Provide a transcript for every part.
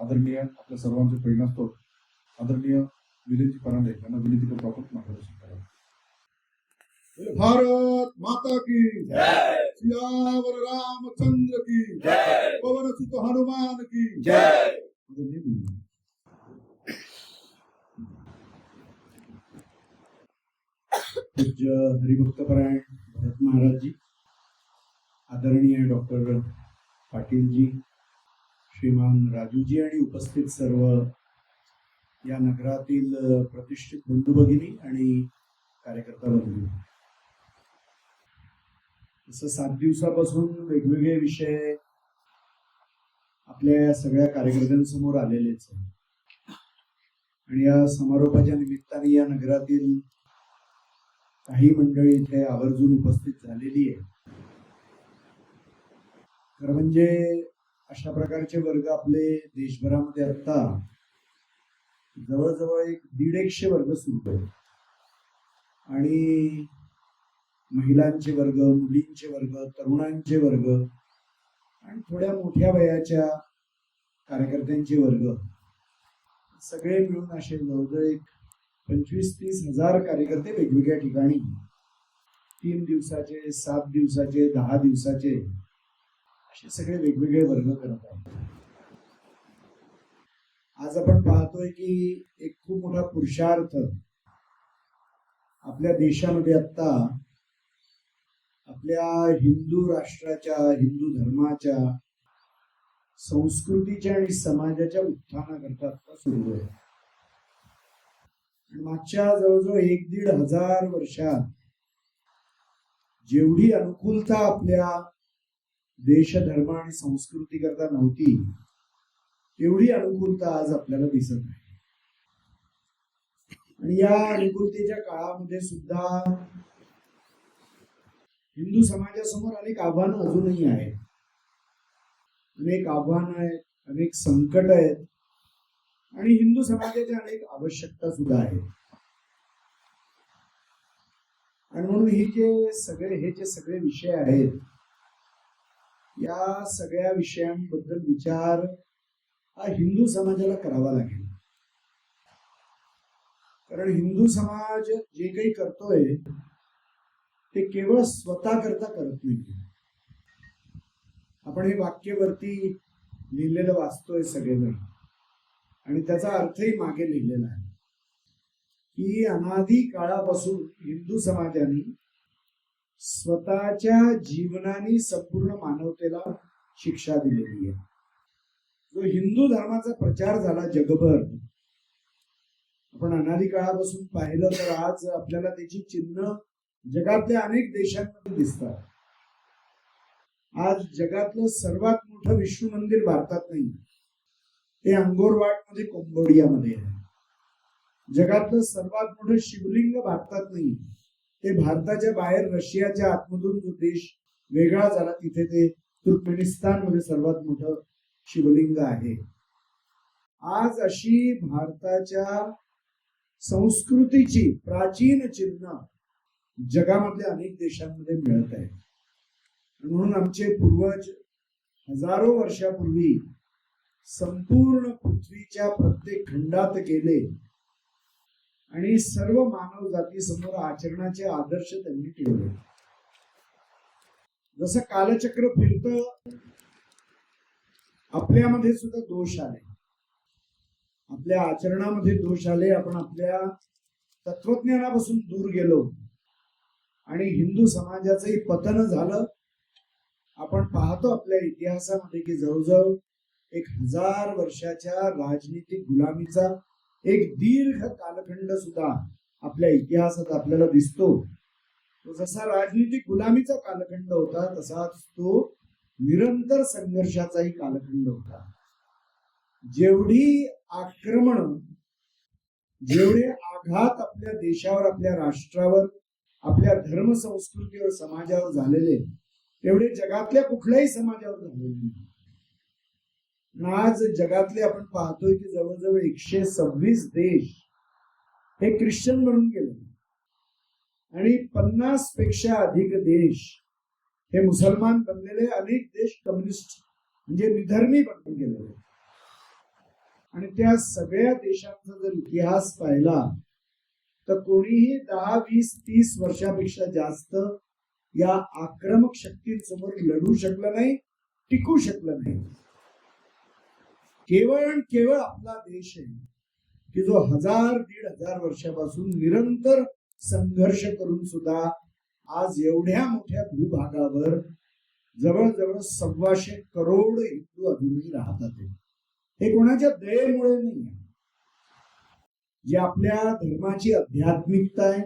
आदरणीय आपल्या सर्वांचे प्रेरणास्त्रोत आदरणीय विरेंद्र परांडे यांना विनंती करतो आपण मार्गदर्शन करावं. भारत माता की जय, सियावर रामचंद्र की जय, पवन सुत हनुमान की जय. पूज्य हरिभक्तपरायण भरत महाराज जी, आदरणीय डॉक्टर पाटील जी, श्रीमान राजूजी आणि उपस्थित सर्व या नगरातील प्रतिष्ठित बंधू भगिनी आणि कार्यकर्ता बंधू, असं 7 दिवसापासून वेगवेगळे विषय आपल्या सगळ्या कार्यकर्त्यांसमोर आलेलेच आहे आणि या समारोपाच्या निमित्ताने या नगरातील काही मंडळी इथे आवर्जून उपस्थित झालेली आहे. खरं म्हणजे अशा प्रकारचे वर्ग आपले देशभरामध्ये आता जवळजवळ 150 वर्ग सुरू आहेत आणि महिलांचे वर्ग, मुलींचे वर्ग, तरुणांचे वर्ग आणि थोड्या मोठ्या वयाच्या कार्यकर्त्यांचे वर्ग सगळे मिळून असे जवळजवळ 25-30 हजार कार्यकर्ते वेगवेगळ्या ठिकाणी 3 दिवसाचे, 7 दिवसाचे, 10 दिवसाचे असे सगळे वेगवेगळे वर्ग करत आहेत. आज आपण पाहतोय की एक खूप मोठा पुरुषार्थ आपल्या देशामध्ये आता आपल्या हिंदू राष्ट्राच्या, हिंदू धर्माच्या, संस्कृतीच्या आणि समाजाच्या उत्थानाकरता आता सुरू आहे. मागच्या जवळजवळ 1-1.5 हजार वर्षात जेवढी अनुकूलता आपल्या देश, धर्म आणि संस्कृती करता नव्हती तेवढी अनुकूलता आज आपल्याला दिसत आहे. आणि या अनुकूलतेच्या काळामध्ये सुद्धा हिंदू समाजासमोर अनेक आव्हानं अजूनही आहेत. अनेक आव्हानं आहेत, अनेक संकट आहेत आणि हिंदू समाजाच्या अनेक आवश्यकता सुद्धा आहेत. आणि म्हणून हे जे सगळे विषय आहेत, या सगळ्या विषयांबद्दल विचार हा हिंदू समाजाला करावा लागेल. कारण हिंदू समाज जे काही करतोय ते केवळ स्वतः करता करत नाही. आपण हे वाक्यवरती लिहिलेलं वाचतोय सगळेजण आणि त्याचा अर्थही मागे लिहिलेला आहे की अनादी काळापासून हिंदू समाजाने स्वतःच्या जीवनाने संपूर्ण मानवतेला शिक्षा दिलेली आहे. जो हिंदू धर्माचा प्रचार झाला जगभर, आपण अनादी काळापासून पाहिलं तर आज आपल्याला त्याची चिन्ह जगातल्या अनेक देशांमध्ये दिसतात. आज जगातलं सर्वात मोठं विष्णू मंदिर भारतात नाही, ते अंगोरवाट मध्ये कंबोडियामध्ये आहे. जगातलं सर्वात मोठं शिवलिंग भारतात नाही, ते भारताच्या बाहेर रशियाच्या आतमधून जो देश वेगळा झाला तिथे ते तुर्कमेनिस्तान मध्ये सर्वात मोठं शिवलिंग आहे. आज अशी भारताच्या संस्कृतीची प्राचीन चिन्ह जगामधल्या अनेक देशांमध्ये मिळत आहे. म्हणून आमचे पूर्वज हजारो वर्षापूर्वी संपूर्ण पृथ्वीच्या प्रत्येक खंडात गेले आणि सर्व मानव जाती समोर आचरणाचे आदर्श त्यांनी ठेवले. जसं कालचक्र फिरतं, आपल्यामध्ये सुद्धा दोष आले, आपल्या आचरणामध्ये दोष आले. आपण आपल्या तत्वज्ञानापासून दूर गेलो आणि हिंदू समाजाचंही पतन झालं. आपण पाहतो आपल्या इतिहासामध्ये की जवळजवळ 1000 वर्षाच्या राजनीतिक गुलामीचा एक दीर्घ कालखंड सुद्धा आपल्या इतिहासात आपल्याला दिसतो. तो जसा राजनीतिक गुलामीचा कालखंड होता तसाच तो निरंतर संघर्षाचाही कालखंड होता. जेवढी आक्रमण, जेवढे आघात आपल्या देशावर, आपल्या राष्ट्रावर, आपल्या धर्म संस्कृतीवर, समाजावर झालेले तेवढे जगातल्या कुठल्याही समाजावर झालेले नाही. आज जगातले आपण पाहतोय की जवळजवळ 126 देश हे ख्रिश्चन बनून गेले आणि 50 पेक्षा अधिक देश हे मुसलमान बनलेले, अनेक देश कम्युनिस्ट म्हणजे निधर्मी बनून गेलेले. आणि त्या सगळ्या देशांचा जर इतिहास पाहिला तर कोणीही 10, 20, 30 वर्षापेक्षा जास्त या आक्रमक शक्तींसमोर लढू शकलं नाही, टिकू शकलं नाही. केवळ आणि केवळ आपला देश आहे की जो 1000-1500 वर्षापासून निरंतर संघर्ष करून सुद्धा आज एवढ्या मोठ्या भूभागावर जवळजवळ 1.25 करोड हिंदू अजूनही राहतात. हे कोणाच्या दयेमुळे नाही, जे आपल्या धर्माची आध्यात्मिकता आहे,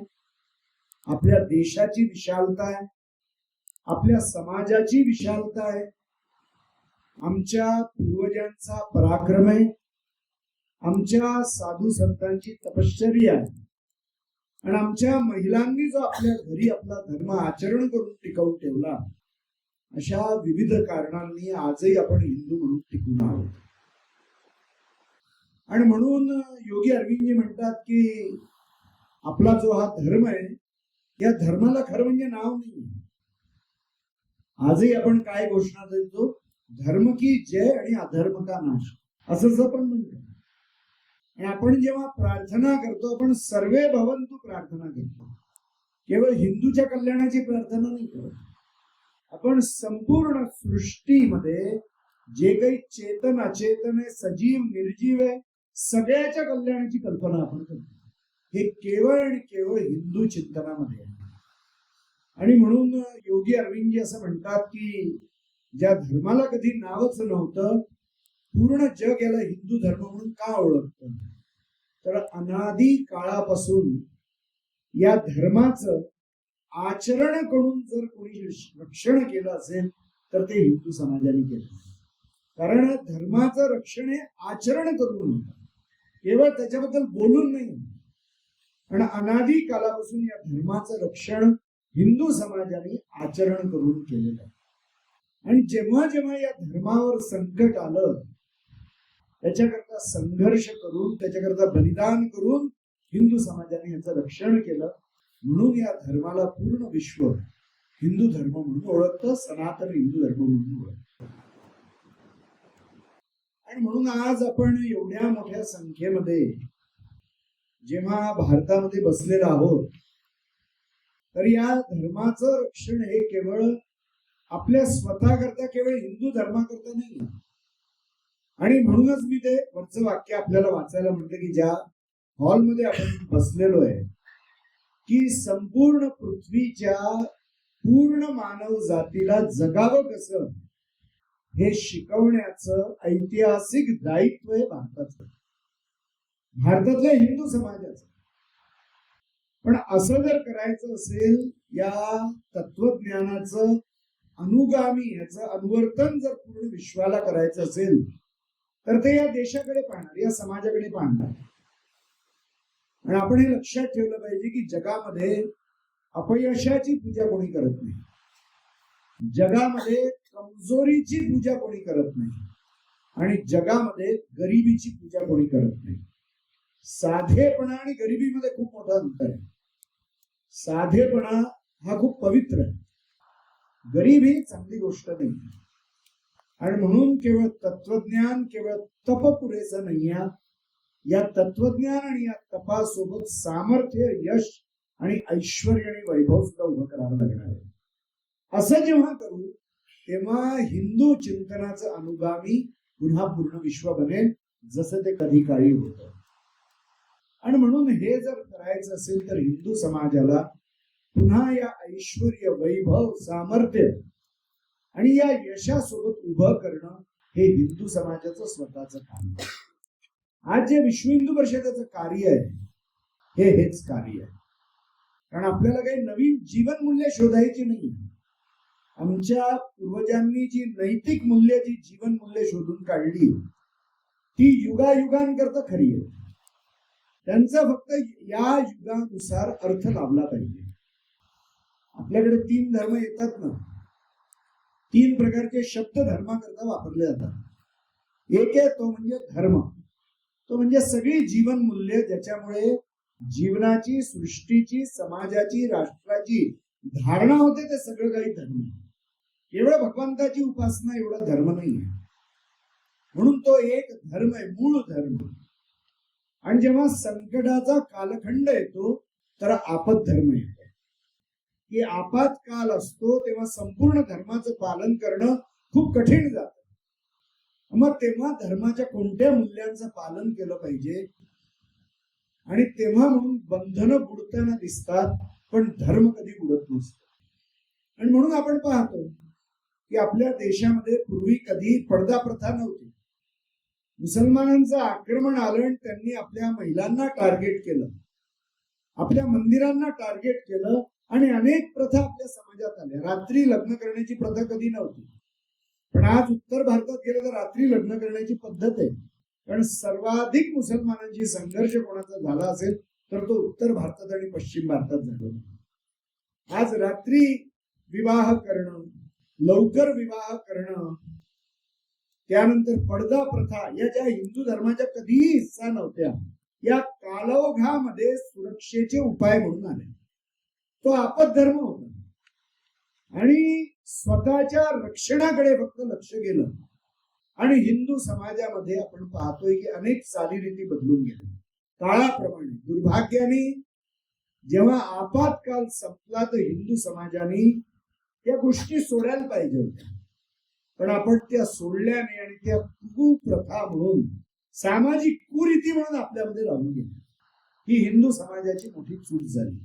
आपल्या देशाची विशालता आहे, आपल्या समाजाची विशालता आहे, आमच्या पूर्वजांचा पराक्रम आहे, आमच्या साधू संतांची तपश्चर्या आहे आणि आमच्या महिलांनी जो आपल्या घरी आपला धर्म आचरण करून टिकवून ठेवला, अशा विविध कारणांनी आजही आपण हिंदू म्हणून टिकून आहोत. आणि म्हणून योगी अरविंदजी म्हणतात की आपला जो हा धर्म आहे, या धर्माला खरं म्हणजे नाव नाही. आजही आपण काय घोषणा देतो, धर्म की जय आणि अधर्म का नाश, असंच आपण म्हणतो. आणि आपण जेव्हा प्रार्थना करतो, आपण सर्वे भवंतु प्रार्थना करतो, केवळ हिंदूच्या कल्याणाची प्रार्थना नाही करत. आपण संपूर्ण सृष्टीमध्ये जे काही चेतन अचेतन आहे, सजीव निर्जीव आहे, सगळ्याच्या कल्याणाची कल्पना आपण करतो. हे केवळ आणि केवळ हिंदू चिंतनामध्ये आहे. आणि म्हणून योगी अरविंदजी असं म्हणतात की ज्या धर्माला कधी नावच नव्हतं, पूर्ण जग याला हिंदू धर्म म्हणून का ओळखतं, तर अनादी काळापासून या धर्माचं आचरण करून जर कोणी रक्षण केलं असेल तर ते हिंदू समाजाने केलं. कारण धर्माचं रक्षण हे आचरण करून, केवळ त्याच्याबद्दल बोलून नाही. आणि अनादी कालापासून या धर्माचं रक्षण हिंदू समाजाने आचरण करून केलेलं आहे. आणि जेव्हा जेव्हा या धर्मावर संकट आलं, त्याच्याकरता संघर्ष करून, त्याच्याकरता बलिदान करून हिंदू समाजाने याचं रक्षण केलं. म्हणून या धर्माला पूर्ण विश्व हिंदू धर्म म्हणून ओळखतं, सनातन हिंदू धर्म म्हणून ओळखतं. आणि म्हणून आज आपण एवढ्या मोठ्या संख्येमध्ये जेव्हा भारतामध्ये बसलेलो आहोत, तर या धर्माचं रक्षण हे केवळ आपल्या स्वतःकरता, केवळ हिंदू धर्माकरता नाही. आणि म्हणूनच मी ते वरचं वाक्य आपल्याला वाचायला म्हटलं की ज्या हॉलमध्ये आपण बसलेलो आहे, की संपूर्ण पृथ्वीच्या पूर्ण मानव जातीला जगावं कसं हे शिकवण्याचं ऐतिहासिक दायित्व आहे भारताचं, भारतातल्या हिंदू समाजाचं. पण असं जर करायचं असेल, या तत्वज्ञानाचं अनुगामी, याचं अनुवर्तन जर पूर्ण विश्वाला करायचं असेल, तर ते या देशाकडे पाहणार, या समाजाकडे पाहणार. आणि आपण हे लक्षात ठेवलं पाहिजे की जगामध्ये अपयशाची पूजा कोणी करत नाही, जगामध्ये कमजोरीची पूजा कोणी करत नाही, आणि जगामध्ये गरिबीची पूजा कोणी करत नाही. साधेपणा आणि गरिबीमध्ये खूप मोठं अंतर आहे. साधेपणा हा खूप पवित्र आहे, गरीब ही चांगली गोष्ट नाही. आणि म्हणून केवळ तत्वज्ञान, केवळ तप पुरेसं नाही. या तत्वज्ञान आणि या तपासोबत सामर्थ्य, यश आणि ऐश्वर्य आणि वैभव सुद्धा उभं करावं लागणार आहे. असं जेव्हा करू तेव्हा हिंदू चिंतनाचं अनुगामी पुन्हा पूर्ण विश्व बनेल, जसं ते कधी काळी होतं. आणि म्हणून हे जर करायचं असेल तर हिंदू समाजाला पुन्हा या ऐश्वर्य, वैभव, सामर्थ्य आणि या यशासोबत उभं करणं हे हिंदू समाजाचं स्वतःचं काम आहे. आज जे विश्व हिंदू परिषदेचं कार्य आहे, हेच कार्य आहे. कारण आपल्याला काही नवीन जीवन मूल्य शोधायची नाही. आमच्या पूर्वजांनी जी नैतिक मूल्य, जी जीवन मूल्य शोधून काढली, ती युगायुगांकरता खरी आहे. त्यांचा फक्त या युगानुसार अर्थ लाभला पाहिजे. आपल्याकडे 3 धर्म येतात ना, 3 प्रकारचे शब्द धर्माकरता वापरले जातात. एक आहे तो म्हणजे धर्म, तो म्हणजे सगळी जीवन मूल्य, ज्याच्यामुळे जीवनाची, सृष्टीची, समाजाची, राष्ट्राची धारणा होते, ते सगळं काही धर्म. केवळ भगवंताची उपासना एवढा धर्म नाही आहे. म्हणून तो एक धर्म आहे, मूळ धर्म. आणि जेव्हा संकटाचा कालखंड येतो तर आपत धर्म येतो. की आपत्काल असतो तेव्हा संपूर्ण धर्माचं पालन करणं खूप कठीण जातं. मग तेव्हा धर्माच्या कोणत्या मूल्यांचं पालन केलं पाहिजे. आणि तेव्हा म्हणून बंधनं बुडताना दिसतात, पण धर्म कधी बुडत नसतो. आणि म्हणून आपण पाहतो की आपल्या देशामध्ये पूर्वी कधी पडदा प्रथा नव्हती. मुसलमानांचं आक्रमण आलं आणि त्यांनी आपल्या महिलांना टार्गेट केलं, आपल्या मंदिरांना टार्गेट केलं आणि अनेक प्रथा आपल्या समाजात आल्या. रात्री लग्न करण्याची प्रथा कधी नव्हती, पण आज उत्तर भारतात गेलं तर रात्री लग्न करण्याची पद्धत आहे. कारण सर्वाधिक मुसलमानांची संघर्ष कोणाचा झाला असेल तर तो उत्तर भारतात आणि पश्चिम भारतात झाला. आज रात्री विवाह करणं, लवकर विवाह करणं, त्यानंतर पडदा प्रथा या ज्या हिंदू धर्माच्या कधीही हिस्सा नव्हत्या, या कालोघामध्ये सुरक्षेचे उपाय म्हणून आले. तो आपत धर्म होता आणि स्वतःच्या रक्षणाकडे फक्त लक्ष गेलं. आणि हिंदू समाजामध्ये आपण पाहतोय की अनेक चालीरीती बदलून गेल्या काळाप्रमाणे. दुर्भाग्याने जेव्हा आपत्काल संपला तर हिंदू समाजाने त्या गोष्टी सोडायला पाहिजे होत्या, पण आपण त्या सोडल्या नाही आणि त्या कुप्रथा म्हणून, सामाजिक कुरीती म्हणून आपल्यामध्ये राहून गेल्या. ही हिंदू समाजाची मोठी चूक झाली.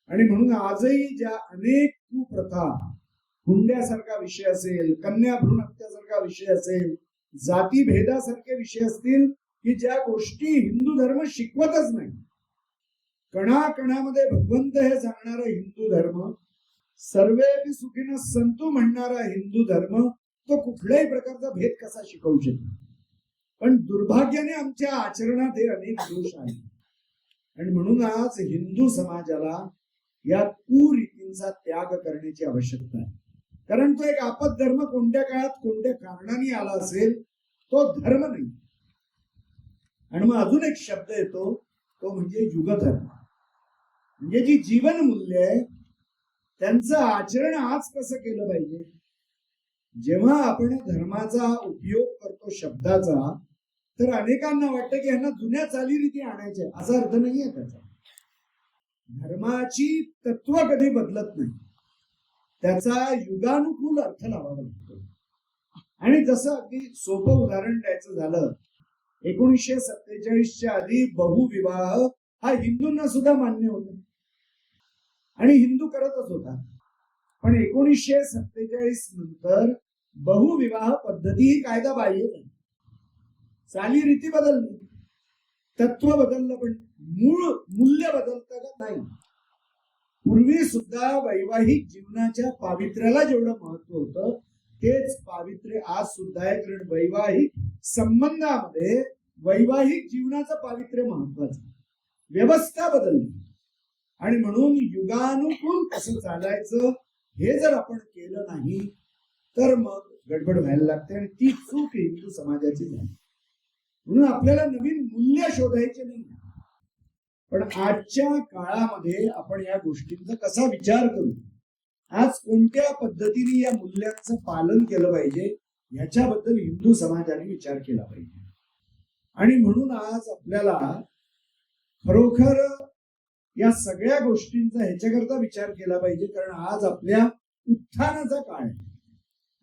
आणि म्हणून आजही ज्या अनेक कुप्रथा, हुंड्यासारखा विषय असेल, कन्या भ्रूण हत्यासारखा विषय असेल, जातीभेदासारखे विषय असतील की ज्या गोष्टी हिंदू धर्म शिकवतच नाही. कणाकणामध्ये भगवंत हे सांगणारा हिंदू धर्म, सर्वेपि सुखिनः सन्तु म्हणणारा हिंदू धर्म, तो कुठल्याही प्रकारचा भेद कसा शिकवू शकतो. पण दुर्भाग्याने आमच्या आचरणात हे अनेक दोष आहेत. आणि म्हणून आज हिंदू समाजाला या कुरीतींचा त्याग करण्याची आवश्यकता आहे. कारण तो एक आपत धर्म कोणत्या काळात कोणत्या कारणाने आला असेल, तो धर्म नाही. आणि मग अजून एक शब्द येतो, तो म्हणजे युगधर्म. म्हणजे जी जीवन मूल्य आहे त्यांचं आचरण आज कसं केलं पाहिजे. जेव्हा आपण धर्माचा उपयोग करतो शब्दाचा, तर अनेकांना वाटतं की ह्यांना जुन्या चालीरीती आणायच्या. असा अर्थ नाहीये त्याचा. धर्माची तत्व कधी बदलत नाही, त्याचा युगानुकूल अर्थ लावावा लागतो. आणि जसं अगदी सोपं उदाहरण द्यायचं झालं, 1947च्या आधी बहुविवाह हा हिंदूंना सुद्धा मान्य होता आणि हिंदू करतच होता. पण 1947 नंतर बहुविवाह पद्धती ही कायदा बाह्य झाली. चालीरीती बदलली, तत्व बदललं, पण मूळ मूल्य बदलतं का नाही. पूर्वी सुद्धा वैवाहिक जीवनाच्या पावित्र्याला जेवढं महत्व होतं तेच पावित्र्य आज सुद्धा आहे. कारण वैवाहिक संबंधामध्ये वैवाहिक जीवनाचं पावित्र्य महत्वाचं. व्यवस्था बदलली आणि म्हणून युगानुकूल कसं चालायचं हे जर आपण केलं नाही तर मग गडबड व्हायला लागते. आणि ती चूक हिंदू समाजाची झाली. म्हणून आपल्याला नवीन मूल्य शोधायचे नाही, पण आजच्या काळामध्ये आपण या गोष्टींचा कसा विचार करू, आज कोणत्या पद्धतीने या मूल्यांचं पालन केलं पाहिजे याच्याबद्दल हिंदू समाजाने विचार केला पाहिजे. आणि म्हणून आज आपल्याला खरोखर या सगळ्या गोष्टींचा ह्याच्याकरता विचार केला पाहिजे. कारण आज आपल्या उत्थानाचा काळ आहे,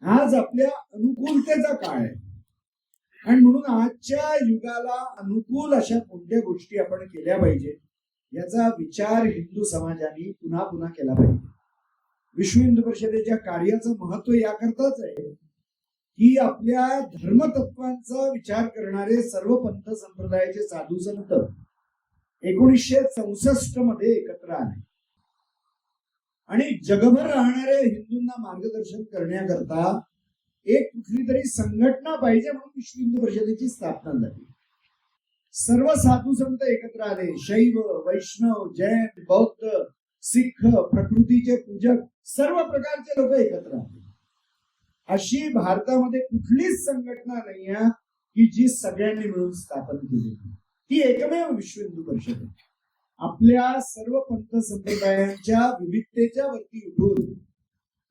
आज आपल्या अनुकूलतेचा काळ आहे. आणि म्हणून आजच्या युगाला अनुकूल अशा कोणत्या गोष्टी आपण केल्या पाहिजे याचा विचार हिंदू समाजाने पुन्हा पुन्हा केला पाहिजे. विश्व हिंदू परिषदेच्या कार्याचं महत्व याकरताच आहे की आपल्या धर्मतत्वांचा विचार करणारे सर्व पंथ संप्रदायाचे साधू संत 1964 मध्ये एकत्र आले आणि जगभर राहणाऱ्या हिंदूंना मार्गदर्शन करण्याकरता एक कुठली तरी संघटना पाहिजे म्हणून विश्व हिंदू परिषदेची स्थापना झाली. सर्व साधू संत एकत्र आले. शैव, वैष्णव, जैन, बौद्ध, सिख, प्रकृतीचे पूजक, सर्व प्रकारचे लोक एकत्र आले. अशी भारतामध्ये कुठलीच संघटना नाही आहे की जी सगळ्यांनी मिळून स्थापन केली. ती एकमेव विश्व हिंदू परिषद आहे. आपल्या सर्व पंथ संप्रदायांच्या विविधतेच्या वरती उठून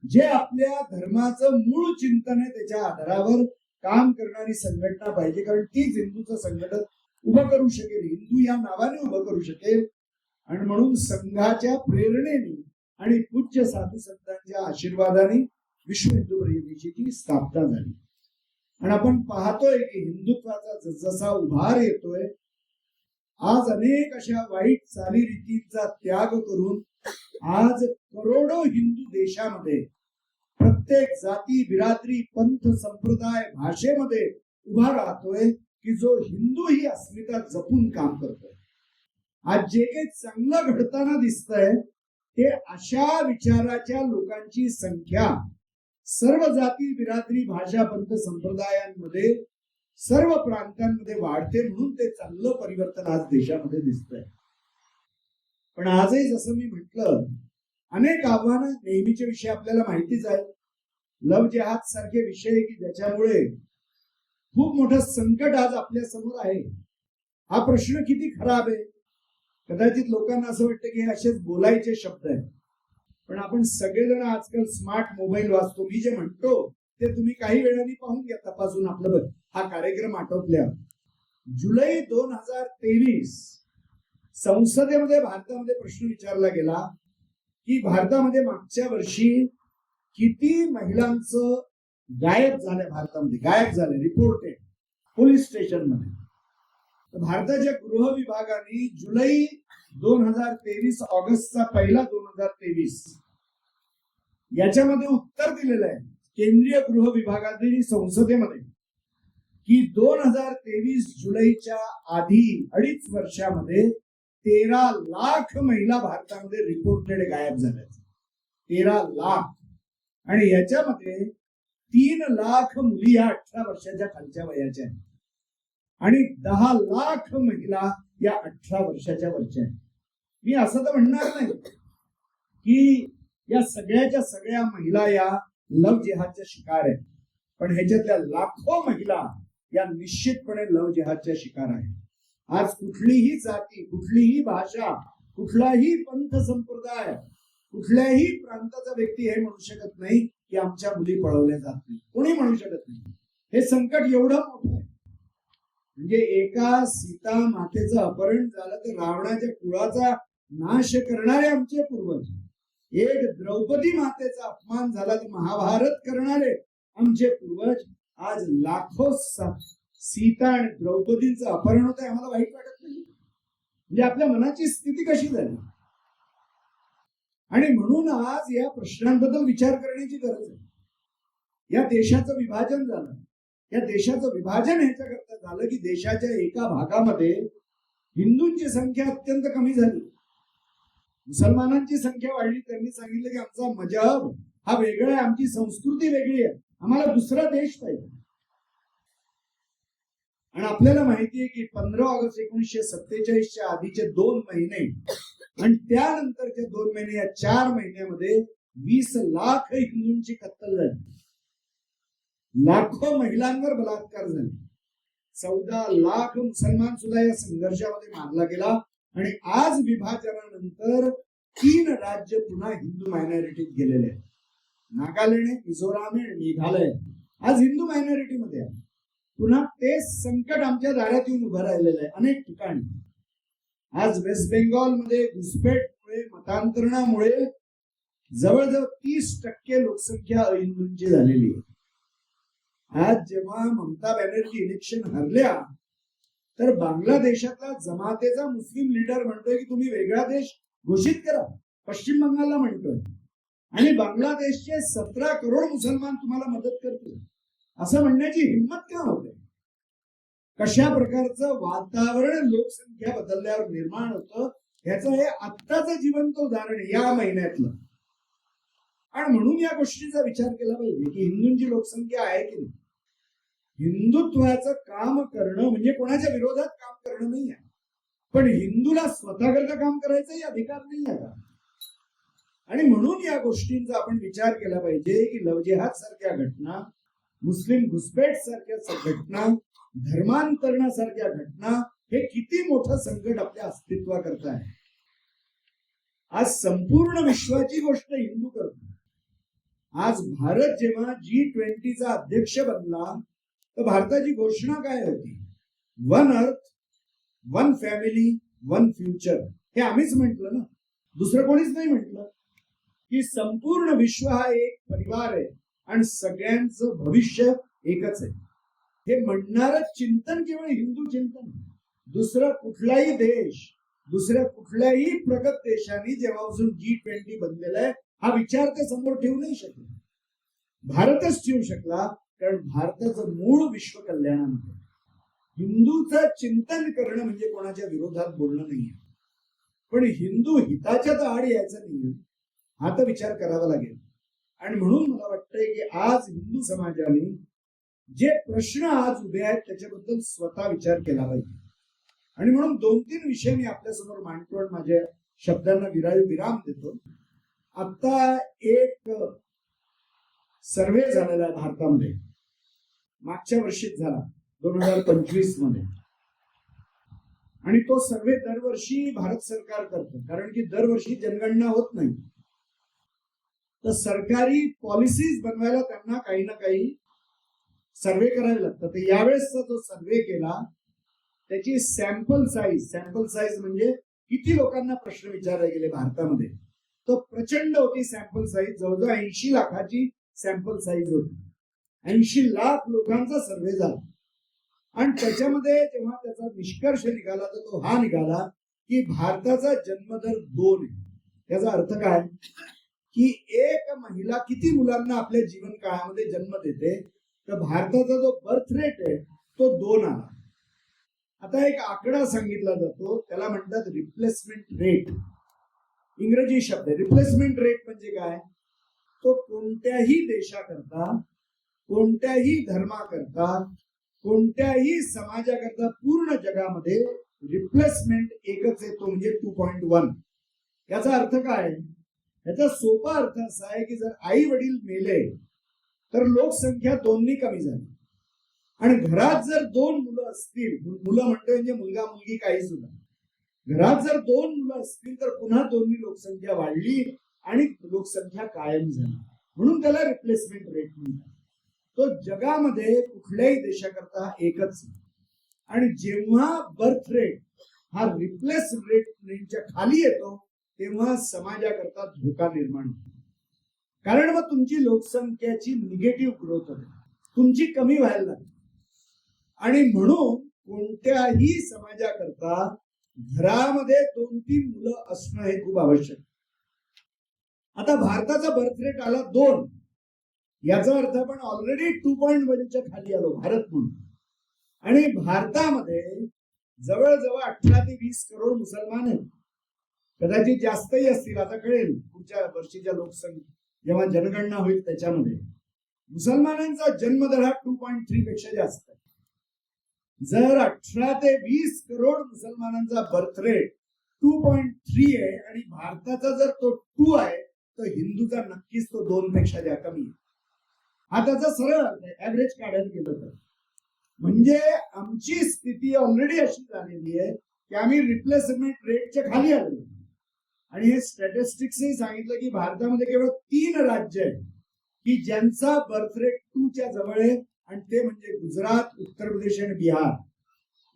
जे आपल्या धर्माचं मूळ चिंतन आहे त्याच्या आधारावर काम करणारी संघटना पाहिजे, कारण तीच हिंदूचं संघटन उभं करू शकेल, हिंदू या नावाने उभं करू शकेल. आणि म्हणून संघाच्या प्रेरणेने आणि पूज्य साधू संतांच्या आशीर्वादाने विश्व हिंदू परिषदेची स्थापना झाली. आणि आपण पाहतोय की हिंदुत्वाचा जसा उभार येतोय, आज अनेक अशा वाईट चालीरीतींचा त्याग करून आज करोडो हिंदू देशामध्ये प्रत्येक जाती, बिरादरी, पंथ, संप्रदाय, भाषेमध्ये उभा राहतोय की जो हिंदू ही अस्मिता जपून काम करतोय. आज जे काही चांगलं घडताना दिसतंय ते अशा विचाराच्या लोकांची संख्या सर्व जाती, बिरादरी, भाषा, पंथ, संप्रदायांमध्ये सर्व प्रांतांमध्ये वाढते, म्हणून ते चांगलं परिवर्तन आज देशामध्ये दिसतंय. पण आजही जसं मी म्हटलं, अनेक आव्हानं, नेहमीचे विषय आपल्याला माहितीच आहे. लव जिहाद सारखे विषय की ज्याच्यामुळे खूप मोठं संकट आज आपल्या समोर आहे. हा प्रश्न किती खराब आहे. कदाचित लोकांना असं वाटतं की हे असेच बोलायचे शब्द आहेत, पण आपण सगळेजण आजकाल स्मार्ट मोबाईल वाचतो. मी जे म्हणतो ते तुम्ही काही वेळाने पाहून घ्या, तपासून. आपलं हा कार्यक्रम आटोपल्यावर जुलै 2023 संसदेमध्ये भारतामध्ये प्रश्न विचारला गेला की भारतामध्ये मागच्या वर्षी किती महिलांचं गायब झालंय, भारतामध्ये गायब झाले, रिपोर्टेड पोलीस स्टेशन मध्ये. तर भारताच्या गृह विभागाने जुलै 2023 ऑगस्टचा पहिला 2023 याच्यामध्ये उत्तर दिलेलं आहे केंद्रीय गृह विभागाने संसदेमध्ये की 2023 जुलैच्या आधी 2.5 वर्षामध्ये 13 लाख महिला भारतामध्ये रिपोर्टेड गायब झाल्या. 13 लाख. आणि याच्यामध्ये 3 लाख मुली या 18 वर्षाच्या खालच्या वयाच्या आहेत आणि 10 लाख महिला या 18 वर्षाच्या वरच्या आहेत. मी असं तर म्हणणार नाही की या सगळ्याच्या सगळ्या महिला या लव जिहादच्या शिकार आहेत, पण ह्याच्यातल्या लाखो महिला या निश्चितपणे लव जिहादच्या शिकार आहेत. आज कुठलीही जाती, कुठलीही भाषा, कुठलाही पंथ संप्रदाय, कुठल्याही प्रांताचा व्यक्ती हे म्हणू शकत नाही की आमच्या मुली पळवल्या जात नाही. कोणी म्हणू शकत नाही. हे संकट एवढं मोठं आहे. म्हणजे एका सीता मातेचं अपहरण झालं तर रावणाच्या कुळाचा नाश करणारे आमचे पूर्वज, एक द्रौपदी मातेचा अपमान झाला तर महाभारत करणारे आमचे पूर्वज, आज लाखो सीता आणि द्रौपदींचं अपहरण होत आहे. आम्हाला वाईट वाटत नाही. म्हणजे आपल्या मनाची स्थिती कशी झाली. आणि म्हणून आज या प्रश्नांबद्दल विचार करण्याची गरज आहे. या देशाचं विभाजन झालं. या देशाचं विभाजन ह्याच्याकरता झालं की देशाच्या एका भागामध्ये हिंदूंची संख्या अत्यंत कमी झाली, मुसलमानांची संख्या वाढली. त्यांनी सांगितलं की आमचा मजहब हा वेगळा आहे, आमची संस्कृती वेगळी आहे, आम्हाला दुसरा देश पाहिजे. आणि आपल्याला माहिती आहे की 15 ऑगस्ट 1947च्या आधीचे 2 महिने आणि त्यानंतरचे 2 महिने, या 4 महिन्यामध्ये 20 लाख हिंदूंची कत्तल झाली. लाखो महिलांवर बलात्कार झाले. 14 लाख मुसलमान सुद्धा या संघर्षामध्ये मारला गेला. आणि आज विभाजनानंतर 3 राज्य पुन्हा हिंदू मायनॉरिटीत गेलेले आहेत. नागालँड, मिझोराम आणि मेघालय आज हिंदू मायनॉरिटी मध्ये आहे. पुन्हा ते संकट आमच्या दारात येऊन उभं राहिलेलं आहे अनेक ठिकाणी. आज वेस्ट बेंगॉलमध्ये घुसपेटमुळे, मतांतरणामुळे जवळजवळ 30% लोकसंख्या अहिंदूंची झालेली आहे. आज जेव्हा ममता बॅनर्जी इलेक्शन हरल्या तर बांगलादेशातला जमातेचा मुस्लिम लीडर म्हणतोय की तुम्ही वेगळा देश घोषित करा. पश्चिम बंगालला म्हणतोय. आणि बांगलादेशचे 17 करोड मुसलमान तुम्हाला मदत करतील असं म्हणण्याची हिंमत का होते. कशा प्रकारचं वातावरण लोकसंख्या बदलल्यावर निर्माण होतं ह्याचं हे आत्ताचं जिवंत उदाहरण या महिन्यातलं. आणि म्हणून या गोष्टीचा विचार केला पाहिजे की हिंदूंची लोकसंख्या आहे की नाही. हिंदुत्वाचं काम करणं म्हणजे कोणाच्या विरोधात काम करणं नाही आहे, पण हिंदूला स्वतःकरता काम करायचाही अधिकार नाही आहे का. आणि म्हणून या गोष्टींचा आपण विचार केला पाहिजे की लव जिहाद सारख्या घटना, मुस्लिम घुसपेट सारख्या घटना, धर्मांतरणासारख्या घटना हे किती मोठं संकट आपल्या अस्तित्वाकरता आहे. आज संपूर्ण विश्वाची गोष्ट हिंदू करतो. आज भारत जेव्हा G20चा अध्यक्ष बनला तर भारताची घोषणा काय होती? One earth, one family, one future. हे आम्हीच म्हटलं ना, दुसरं कोणीच नाही म्हटलं. की संपूर्ण विश्व हा एक परिवार आहे आणि सगळ्यांचं भविष्य एकच आहे. हे म्हणणारं चिंतन केवळ हिंदू चिंतन. दुसरा कुठलाही देश, दुसऱ्या कुठल्याही प्रगत देशांनी जेव्हापासून G20 बनलेला आहे हा विचार ते समोर ठेवू नाही शकले. भारतच ठेवू शकला, कारण भारताचं मूळ विश्व कल्याणामध्ये. हिंदूचं चिंतन करणं म्हणजे कोणाच्या विरोधात बोलणं नाहीये, पण हिंदू हिताच्या तर आड यायचं नाहीये, हा तर विचार करावा लागेल. आणि म्हणून मला वाटतंय की आज हिंदू समाजाने जे प्रश्न आज उभे आहेत त्याच्याबद्दल स्वतः विचार केला पाहिजे. आणि म्हणून 2-3 विषय मी आपल्यासमोर मांडतो आणि माझ्या शब्दांना विराम देतो. आता एक सर्वे झालेला आहे भारतामध्ये, मागच्या वर्षीच झाला 2025 मध्ये. आणि तो सर्वे दरवर्षी भारत सरकार करतं, कारण की दरवर्षी जनगणना होत नाही. तर सरकारी पॉलिसीज बनवायला त्यांना काही ना काही सर्वे करावे लागतात. तर यावेळेसचा जो सर्वे केला त्याची सॅम्पल साईज म्हणजे किती लोकांना प्रश्न विचारले गेले भारतामध्ये, तो प्रचंड होती सॅम्पल साईज. जवळजवळ 80 लाखाची सॅम्पल साईज होती. 80 लाख लोकांचा सर्वे झाला. आणि त्याच्यामध्ये जेव्हा त्याचा निष्कर्ष निघाला तर तो हा निघाला की भारताचा जन्मदर 2 आहे. त्याचा अर्थ काय की एक महिला किती मुलांना आपल्या जीवन काळामध्ये जन्म देते, तर भारताचा जो बर्थ रेट आहे तो 2 आला. आता एक आकडा सांगितला जातो, त्याला म्हणतात रिप्लेसमेंट रेट. इंग्रजी शब्द आहे. रिप्लेसमेंट रेट म्हणजे काय? तो कोणत्याही देशाकरता, कोणत्याही धर्माकरता, कोणत्याही समाजाकरता पूर्ण जगामध्ये रिप्लेसमेंट एकच आहे, तो म्हणजे 2.1. याचा अर्थ काय? याचा सोपा अर्थ असा आहे की जर आई वडील मेले तर लोकसंख्या 2 कमी झाली. आणि घरात जर 2 मुलं असतील, मुलं म्हणतो म्हणजे मुलगा मुलगी काही सुद्धा, घरात जर 2 मुलं असतील तर पुन्हा 2 लोकसंख्या वाढली आणि लोकसंख्या कायम झाली. म्हणून त्याला रिप्लेसमेंट रेट म्हणतात. तो जगामध्ये कुठल्याही देशाकरता एकच. आणि जेव्हा बर्थ रेट हा रिप्लेस रेटच्या खाली येतो तेव्हा समाजाकरता धोका निर्माण होतो. कारण मग तुमची लोकसंख्येची निगेटिव्ह ग्रोथ होते, तुमची कमी व्हायला लागते. आणि म्हणून कोणत्याही समाजाकरता घरामध्ये 2-3 मुलं असणं हे खूप आवश्यक. आता भारताचा बर्थ रेट आला 2, याचा अर्थ आपण ऑलरेडी 2.1च्या खाली आलो भारत म्हणून. आणि भारतामध्ये जवळजवळ 18 ते 20 करोड मुसलमान आहेत. कदाचित जास्तही असतील, आता कळेल पुढच्या वर्षीच्या लोकसंख्या जेव्हा जनगणना होईल त्याच्यामध्ये. मुसलमानांचा जन्मदर हा 2.3 पेक्षा जास्त आहे. जर 18 ते 20 करोड मुसलमानांचा बर्थ रेट 2.3 आहे आणि भारताचा जर तो 2 आहे तर हिंदूचा नक्कीच तो 2 पेक्षा कमी आहे. हा त्याचा सरळ अर्थ आहे, ऍव्हरेज काढायला गेलं तर. म्हणजे आमची स्थिती ऑलरेडी अशी झालेली आहे की आम्ही रिप्लेसमेंट रेटच्या खाली आलो. आणि हे स्टॅटिस्टिक्सही सांगितलं की भारतामध्ये केवळ 3 राज्य आहेत की ज्यांचा बर्थ रेट 2च्या जवळ आहे, आणि ते म्हणजे गुजरात, उत्तर प्रदेश आणि बिहार.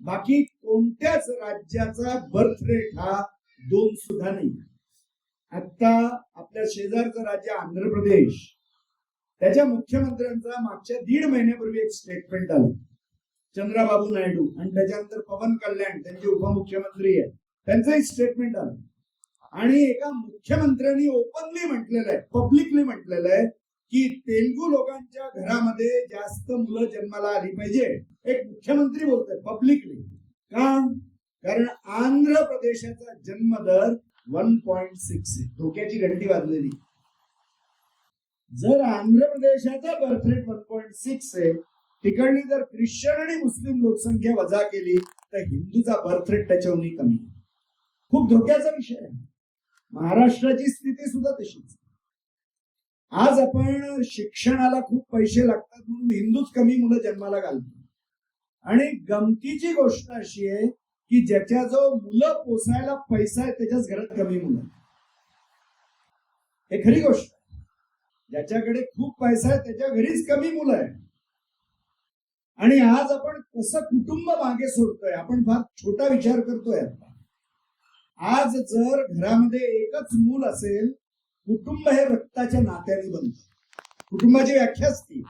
बाकी कोणत्याच राज्याचा बर्थ रेट हा 2 सुद्धा नाही. आता आपल्या शेजारचं राज्य आंध्र प्रदेश, त्याच्या मुख्यमंत्र्यांचा मागच्या 1.5 महिन्यापूर्वी एक स्टेटमेंट आलं, चंद्राबाबू नायडू. आणि त्याच्यानंतर पवन कल्याण त्यांचे उपमुख्यमंत्री आहे, त्यांचंही स्टेटमेंट आलं. आणि एका मुख्यमंत्र्यांनी ओपनली म्हटलेलं आहे, पब्लिकली म्हटलेलं आहे की तेलुगू लोकांच्या घरामध्ये जास्त मुलं जन्माला आली पाहिजे. एक मुख्यमंत्री बोलतोय पब्लिकली. का? कारण आंध्र प्रदेशाचा जन्मदर 1.6 आहे. धोक्याची घंटी वाजलेली. जर आंध्र प्रदेशाचा बर्थ रेट 1.6 आहे, तिकडली जर ख्रिश्चन आणि मुस्लिम लोकसंख्या वजा केली तर हिंदूचा बर्थ रेट त्याच्याहूनही कमी. खूप धोक्याचा विषय आहे. महाराष्ट्राची स्थिती सुद्धा तशीच. आज आपण शिक्षणाला खूप पैसे लागतात म्हणून हिंदूच कमी मुलं जन्माला घालतो. आणि गमतीची गोष्ट अशी आहे की ज्याच्या जो मुलं पोसायला पैसा आहे त्याच्याच घरात कमी मुलं. हे खरी गोष्ट आहे. ज्याच्याकडे खूप पैसा आहे त्याच्या घरीच कमी मुलं आहे. आणि आज आपण कसं कुटुंब मागे सोडतोय, आपण फार छोटा विचार करतोय आता. आज जर घरामध्ये एकच मूल असेल, कुटुंब हे रक्ताच्या नात्याने बनतं. कुटुंबाची व्याख्याच ती.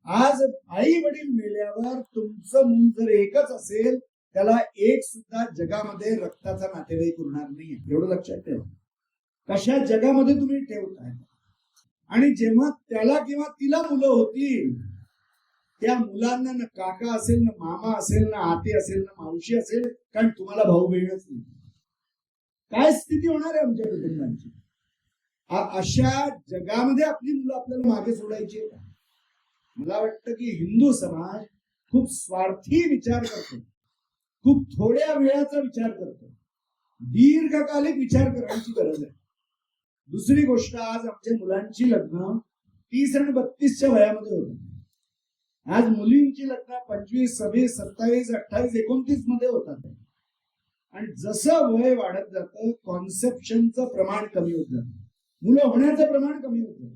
आज आई वडील मेल्यावर तुमचं मूल जर एकच असेल, त्याला एक सुद्धा जगामध्ये रक्ताचा नातेवाईक उरणार नाही, एवढं लक्षात ठेवा. कशा जगामध्ये तुम्ही ठेवताय. आणि जेव्हा त्याला किंवा तिला मुलं होतील, त्या मुलांना ना काका असेल, ना मामा असेल, ना आते असेल, ना मावशी असेल, कारण तुम्हाला भाऊ बहीणच नाही. काय स्थिती होणार आहे आमच्या कुटुंबांची? अशा जगामध्ये आपली मुलं आपल्याला मागे सोडायची आहे. मला वाटतं की हिंदू समाज खूप स्वार्थी विचार करतो, खूप थोड्या वेळाचा विचार करतो. दीर्घकालिक विचार करायची गरज आहे. दुसरी गोष्ट, आज आमच्या मुलांची लग्न 30 आणि 32च्या वयामध्ये होतात. आज मुलींची लग्न 25, 26, 27, 28, 29 मध्ये होतात. आणि जसं वय वाढत जातं, कॉन्सेप्शनचं प्रमाण कमी होत जातं, मुलं होण्याचं प्रमाण कमी होत जातं.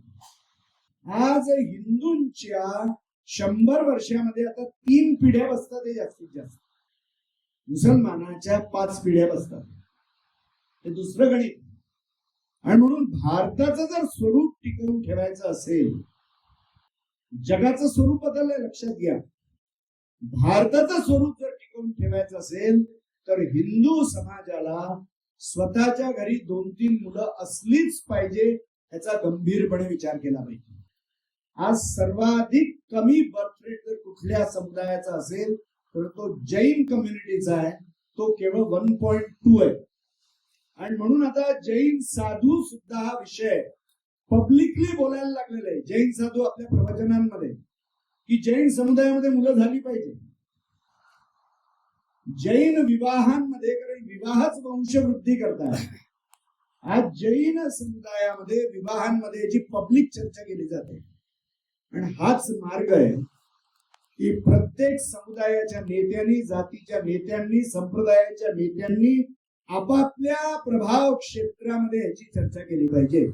आज हिंदूंच्या 100 वर्षामध्ये आता 3 पिढ्या बसतात, हे जास्तीत जास्त. मुसलमानाच्या 5 पिढ्या बसतात, हे दुसरं गणित. आणि म्हणून भारताचं जर स्वरूप टिकवून ठेवायचं असेल, जगाचं स्वरूप बदललंय लक्षात घ्या. भारताचं स्वरूप जर टिकवून ठेवायचं असेल तर हिंदू समाजाला स्वतःच्या घरी 2-3 मुलं असलीच पाहिजे, याचा गंभीरपणे विचार केला पाहिजे. आज सर्वाधिक कमी बर्थ रेट जर कुठल्या समुदायाचा असेल तर तो जैन कम्युनिटीचा आहे, तो केवळ 1.2 आहे. आणि म्हणून आता जैन साधू सुद्धा हा विषय पब्लिकली बोलायला लागलेला आहे. जैन साधू आपल्या प्रवचनांमध्ये की जैन समुदायामध्ये मुलं झाली पाहिजे. जैन विवाहांमध्ये, कारण विवाहच वंशवृद्धी करतात, आज जैन समुदायामध्ये विवाहांमध्ये जी पब्लिक चर्चा केली जाते. आणि हाच मार्ग आहे की प्रत्येक समुदायाच्या नेत्यांनी, जातीच्या नेत्यांनी, संप्रदायाच्या नेत्यांनी आपापल्या प्रभाव क्षेत्रामध्ये याची चर्चा केली पाहिजे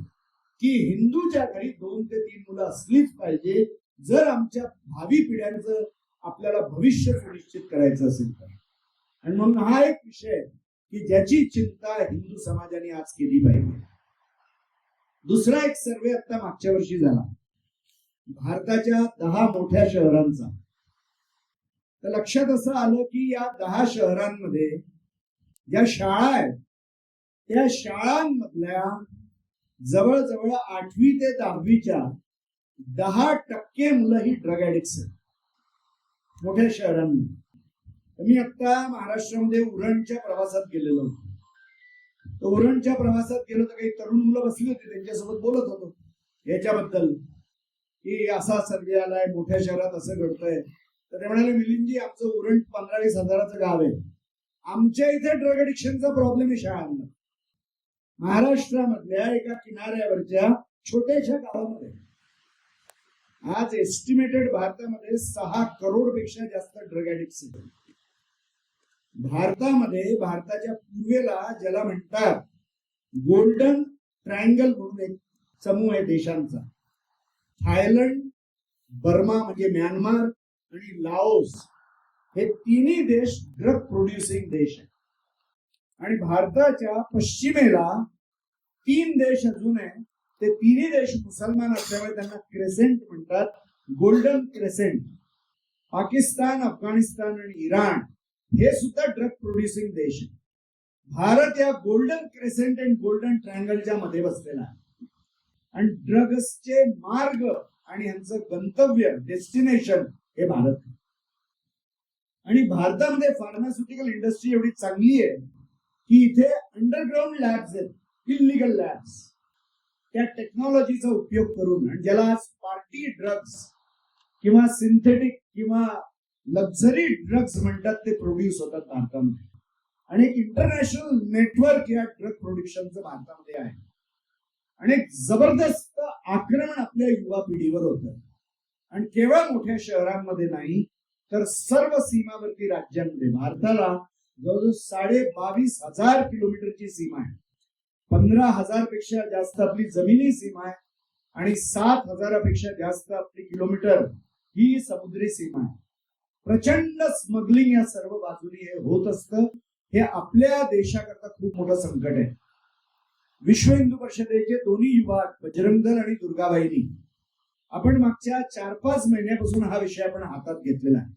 की हिंदूच्या घरी 2 ते 3 मुलं असलीच पाहिजे, जर आमच्या भावी पिढ्यांचं आपल्याला भविष्य सुनिश्चित करायचं असेल तर. आणि म्हणून हा एक विषय की ज्याची चिंता हिंदू समाजाने आज केली पाहिजे. दुसरा एक सर्वे आता मागच्या वर्षी झाला भारताच्या 10 मोठ्या शहरांचा. तर लक्षात असं आलं की या 10 शहरांमध्ये ज्या शाळा आहेत, त्या शाळांमधल्या जवळजवळ 8वी ते 10वीच्या 10% मुलं ही ड्रग ऍडिक्ट्स आहेत मोठ्या शहरांमध्ये. मी आता महाराष्ट्रामध्ये उरणच्या प्रवासात गेलेलो होतो. तर उरणच्या प्रवासात गेलो तर काही तरुण मुलं बसली होती, त्यांच्यासोबत बोलत होतो याच्याबद्दल की असा सर्वे आलाय, मोठ्या शहरात असं घडतंय. तर ते म्हणाले, मिलिंदजी आमचं उरण 15-20 हजाराचं गाव आहे, आमच्या इथे ड्रग ऍडिक्शनचा प्रॉब्लेम आहे शाळांना. महाराष्ट्रामधल्या एका किनाऱ्यावरच्या छोट्याशा गावामध्ये आज एस्टिमेटेड भारतामध्ये 6 करोडपेक्षा जास्त ड्रग ऍडिक्ट्स आहेत. भारतामध्ये, भारताच्या पूर्वेला ज्याला म्हणतात गोल्डन ट्रायंगल म्हणून एक समूह आहे देशांचा, थायलंड, बर्मा म्हणजे म्यानमार आणि लाओस, हे तिन्ही देश ड्रग प्रोड्युसिंग देश आहेत. आणि भारताच्या पश्चिमेला 3 देश अजून आहे, ते तिन्ही देश मुसलमान असल्यामुळे त्यांना क्रेसेंट म्हणतात, गोल्डन क्रेसेंट. पाकिस्तान, अफगाणिस्तान आणि इराण हे सुद्धा ड्रग प्रोड्युसिंग देश आहेत. भारत या गोल्डन क्रेसेंट आणि गोल्डन ट्रायंगलच्या मध्ये बसलेला आहे. आणि ड्रग्सचे मार्ग आणि यांचं गंतव्य, डेस्टिनेशन हे भारत. आणि भारतामध्ये फार्मास्युटिकल इंडस्ट्री एवढी चांगली आहे की इथे अंडरग्राऊंड लॅब्स आहेत, इलिगल लॅब्स. त्या टेक्नॉलॉजीचा उपयोग करून, आणि ज्याला आज पार्टी ड्रग्स किंवा सिंथेटिक किंवा लक्झरी ड्रग्स म्हणतात, ते प्रोड्यूस होतात भारतामध्ये. आणि एक इंटरनॅशनल नेटवर्क या ड्रग प्रोडक्शनचं भारतामध्ये आहे. आणि एक जबरदस्त आक्रमण आपल्या युवा पिढीवर होतं. आणि केवळ मोठ्या शहरांमध्ये नाही तर सर्व सीमावर्ती राज्यांमध्ये. भारताला जवळजवळ 22,500 किलोमीटरची सीमा आहे. 15,000 पेक्षा जास्त आपली जमिनी सीमा आहे आणि 7,000 पेक्षा जास्त आपली किलोमीटर ही समुद्री सीमा आहे. प्रचंड स्मगलिंग या सर्व बाजूनी हे होत असतं. हे आपल्या देशाकरता खूप मोठं संकट आहे. विश्व हिंदू परिषदेचे दोन्ही युवा बजरंग दल आणि दुर्गाबाईंनी आपण मागच्या 4-5 महिन्यापासून हा विषय आपण हातात घेतलेला आहे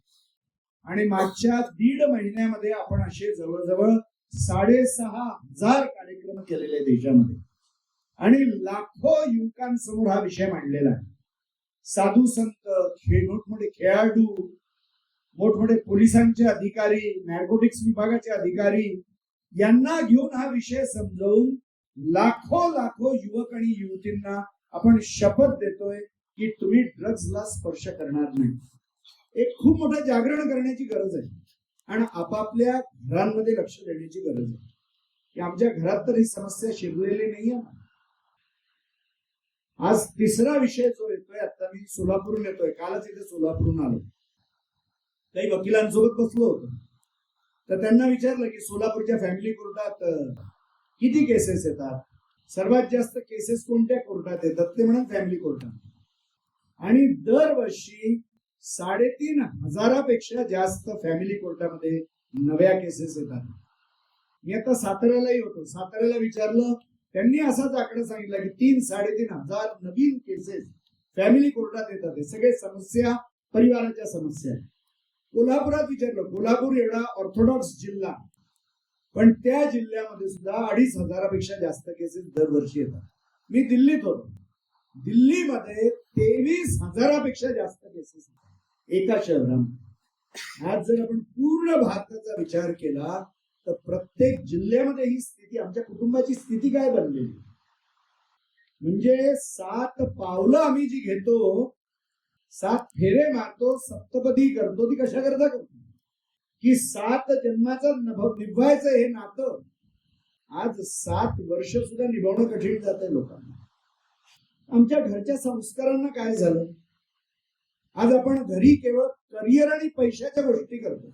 आणि मागच्या 1.5 महिन्यामध्ये आपण असे जवळजवळ 6,500 कार्यक्रम केलेले देशामध्ये आणि लाखो युवकांसमोर हा विषय मांडलेला आहे. साधू संत, मोठमोठे खेळाडू, मोठमोठे पोलिसांचे अधिकारी, नार्कोटिक्स विभागाचे अधिकारी यांना घेऊन हा विषय समजावून लाखो युवक आणि युवतींना आपण शपथ देतोय की तुम्ही ड्रग्जला स्पर्श करणार नाही. एक खूप मोठं जागरण करण्याची गरज आहे आणि आपापल्या घरांमध्ये लक्ष देण्याची गरज आहे की आमच्या घरात तर ही समस्या शिरलेली नाहीये. आज तिसरा विषय जो येतोय, आता मी सोलापूरहून येतोय, कालच इथे सोलापूरहून आलो, काही वकिलांसोबत बसलो होतो, तर त्यांना विचारलं की सोलापूरच्या फॅमिली कोर्टात किती केसेस येतात, सर्वात जास्त केसेस कोणत्या कोर्टात येतात, ते म्हणून फॅमिली कोर्टात. आणि दरवर्षी 3,500पेक्षा जास्त फॅमिली कोर्टामध्ये नव्या केसेस येतात. मी आता साताऱ्यालाही होतो, साताऱ्याला विचारलं, त्यांनी असाच आकडा सांगितला की 3,000-3,500 नवीन केसेस फॅमिली कोर्टात येतात. हे सगळे समस्या परिवाराच्या समस्या आहेत. कोल्हापुरात विचारलं, कोल्हापूर एवढा ऑर्थोडॉक्स जिल्हा, पण त्या जिल्ह्यामध्ये सुद्धा 2,500पेक्षा जास्त केसेस दरवर्षी येतात. मी दिल्लीत होतो, दिल्लीमध्ये 23,000पेक्षा जास्त केसेस एका शहरामध्ये. आज जर आपण पूर्ण भारताचा विचार केला तर प्रत्येक जिल्ह्यामध्ये ही स्थिती, आमच्या कुटुंबाची स्थिती काय बनलेली, म्हणजे 7 पावलं आम्ही जी घेतो, 7 फेरे मारतो, सप्तपदी करतो, ती कशा करता करतो की 7 जन्माचा निभवायचं हे नातं आज 7 वर्ष सुद्धा निभावणं कठीण जात आहे लोकांना. आमच्या घरच्या संस्कारांना काय झालं, आज आपण घरी केवळ करिअर आणि पैशाच्या गोष्टी करतो.